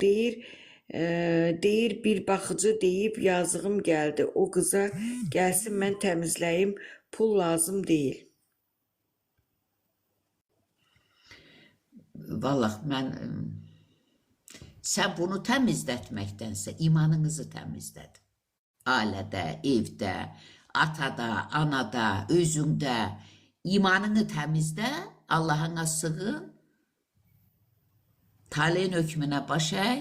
Deyir, deyir bir baxıcı deyib yazığım gəldi. O qıza gəlsin mən təmizləyim, pul lazım deyil. Vallahi mən sən bunu təmizlətməkdənsə imanınızı təmizlət. Ailədə, evdə, atada, anada, özündə imanını təmizlə, Allahına sığın, taleyin hökmünə baş əy.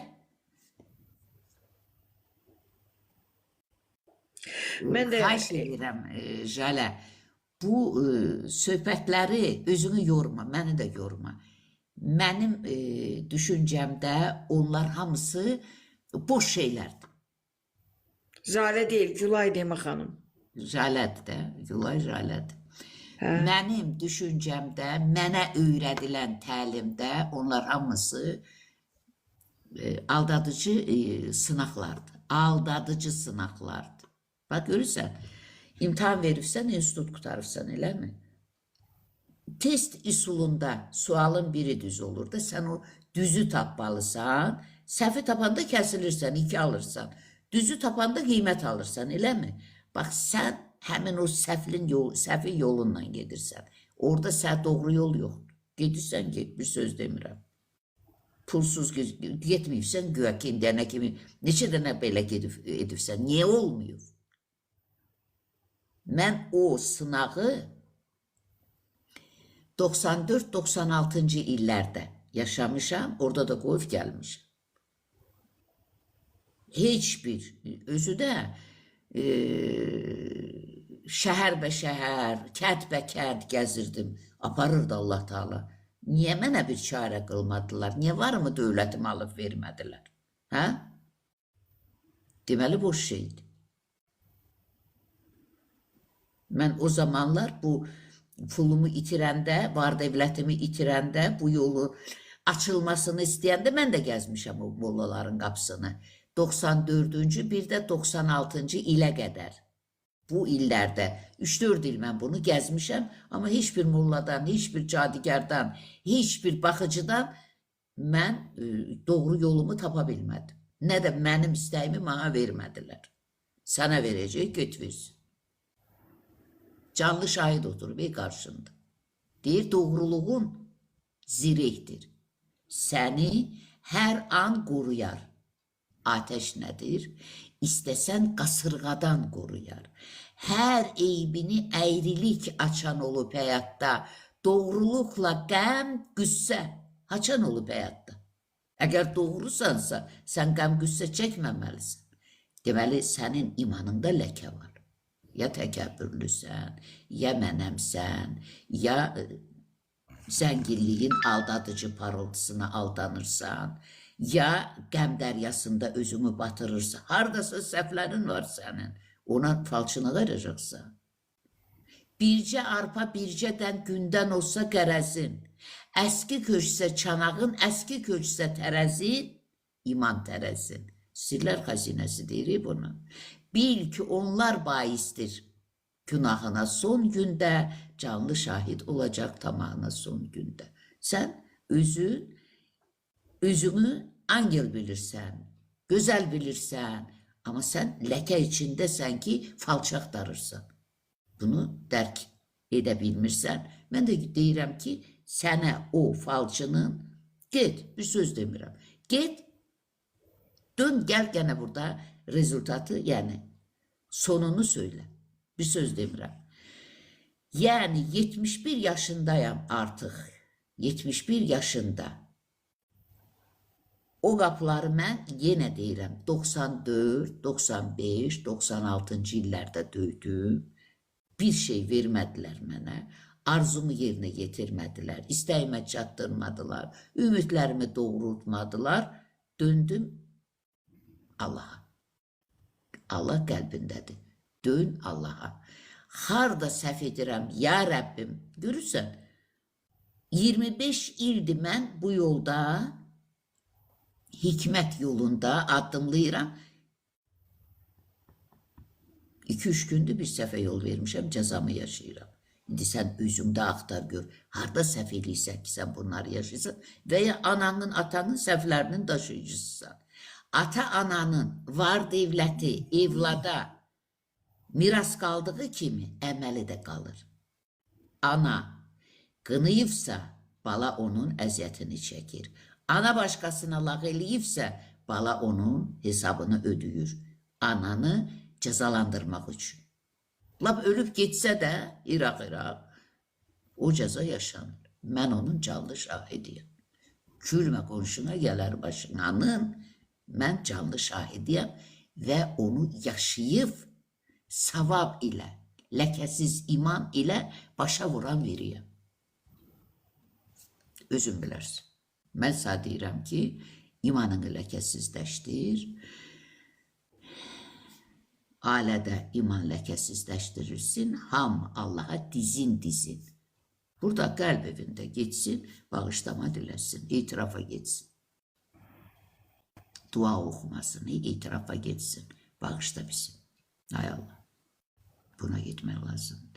Mən də Xahiş edirəm Jalə, bu söhbətləri özünü yorma, məni də yorma. Mənim düşüncəmdə onlar hamısı boş şeylərdir. Jalə deyil, Gülay Demə xanım. Jalədir də, Gülay Jalədir. Mənim düşüncəmdə, mənə öyrədilən təlimdə onlar hamısı aldadıcı sınaqlardır. Aldadıcı sınaqlardır. Bax, görürsən, imtahan verirsən, institut qutarırsan, eləmi? Test üsulunda sualın biri düz olur da, sən o düzü tapmalısan, səhvi tapanda kəsilirsən, 2 alırsan. Düzü tapanda qiymət alırsan, eləmi? Bax, sən həmin o səhvin yolunla gedirsən. Orada sən doğru yol yoxdur. Gedirsən, get, bir söz demirəm. Pulsuz getməyibsən, güya ki, indiyənə kimi neçə dənə belə edibsən, niyə olmuyor? Mən o sınağı 94-96-cı illərdə yaşamışam, orada da qoyub gəlmişəm. Heç bir, özü də şəhər bə şəhər, kənd bə kənd gəzirdim, aparırdı Allah Teala. Niyə mənə bir çarə qılmadılar? Niyə varımı dövlətimi alıb vermədilər? Hə? Deməli, boş şeydir. Mən o zamanlar bu pulumu itirəndə, var dövlətimi itirəndə, bu yolu açılmasını istəyəndə mən də gəzmişəm o mollaların qapısını. 94-cü, bir də 96-cı ilə qədər. Bu illərdə 3-4 il mən bunu gəzmişəm, amma heç bir molladan, heç bir cadigərdən, heç bir baxıcıdan mən doğru yolumu tapa bilmədim. Nə də mənim istəyimi mənə vermədilər. Sənə verəcək, götürürsün. Canlı şahid oturub qarşında. Deyir, doğruluğun zirehdir. Səni hər an qoruyar. Ateş nədir? İstəsən qasırğadan qoruyar. Hər eybini əyrilik açan olub həyatda, doğruluqla qəm, qüssə haçan olub həyatda. Əgər doğrusansa, sən qəm, qüssə çəkməməlisən. Deməli, sənin imanında ləkə var. Ya təkəbbürlüsən, ya mənəmsən, ya zənginliyin aldadıcı parıltısına aldanırsan, ya qəm dəryasında özümü batırırsan, haradasa səhvlərin var sənin, ona falçına verəcəksən. Bircə arpa bircədən gündən olsa qərəzin, əski köçsə çanağın, əski köçsə tərəzin, iman tərəzin. Sirlər xəzinəsi deyirik bunu. Bil ki, onlar baisdir günahına son gündə, canlı şahid olacaq tamamına son gündə. Sən özünü angel bilirsən, gözəl bilirsən, amma sən ləkə içindəsən ki, falçaq darırsan. Bunu dərk edə bilmirsən. Mən də deyirəm ki, sənə o falçının, get, bir söz demirəm, get, dön, gəl gənə burada rezultatı, yəni sonunu söylə. Bir söz demirəm. Yəni 71 yaşındayam artıq. 71 yaşında. O qapıları mən yenə deyirəm 94, 95, 96-cı illərdə döydüm. Bir şey vermədilər mənə. Arzumu yerinə yetirmədilər. İstəyimə çatdırmadılar. Ümidlərimi doğrultmadılar. Döndüm Allah'a. Allah qəlbindədir. Dön Allah'a. Harda səhv edirəm, ya Rəbbim, görürsən, 25 ildir mən bu yolda, hikmət yolunda addımlayıram. 2-3 gündür bir səhvə yol vermişəm, cəzamı yaşayıram. İndi sən özündə axtar gör. Harda səhv eləyirsən ki, sən bunları yaşayırsan və ya ananın, atanın səhvlərinin daşıyıcısısan. Ata-ananın var dövləti evlada miras qaldığı kimi əməli də qalır. Ana qınıyıbsa, bala onun əziyyətini çəkir. Ana başqasına lağ eləyibsə, bala onun hesabını ödəyir. Ananı cəzalandırmaq üçün. Lap ölüb getsə də, İraq, o cəza yaşanır. Mən onun canlı şahidiyəm. Gülmə qonşuna gələr başınanın, mən canlı şahidiyəm və onu yaşayıb savab ilə, ləkəsiz iman ilə başa vuran veriyəm. Özün bilərsən. Mən sağ deyirəm ki, imanını ləkəsizləşdir, ailədə iman ləkəsizləşdirirsin, ham Allaha dizin. Burada qəlb evində geçsin, bağışlama diləsin, itirafa geçsin. Dua oxumasını, itirafa geçsin, bağışla bizi. Ay Allah, buna gitmək lazımdır.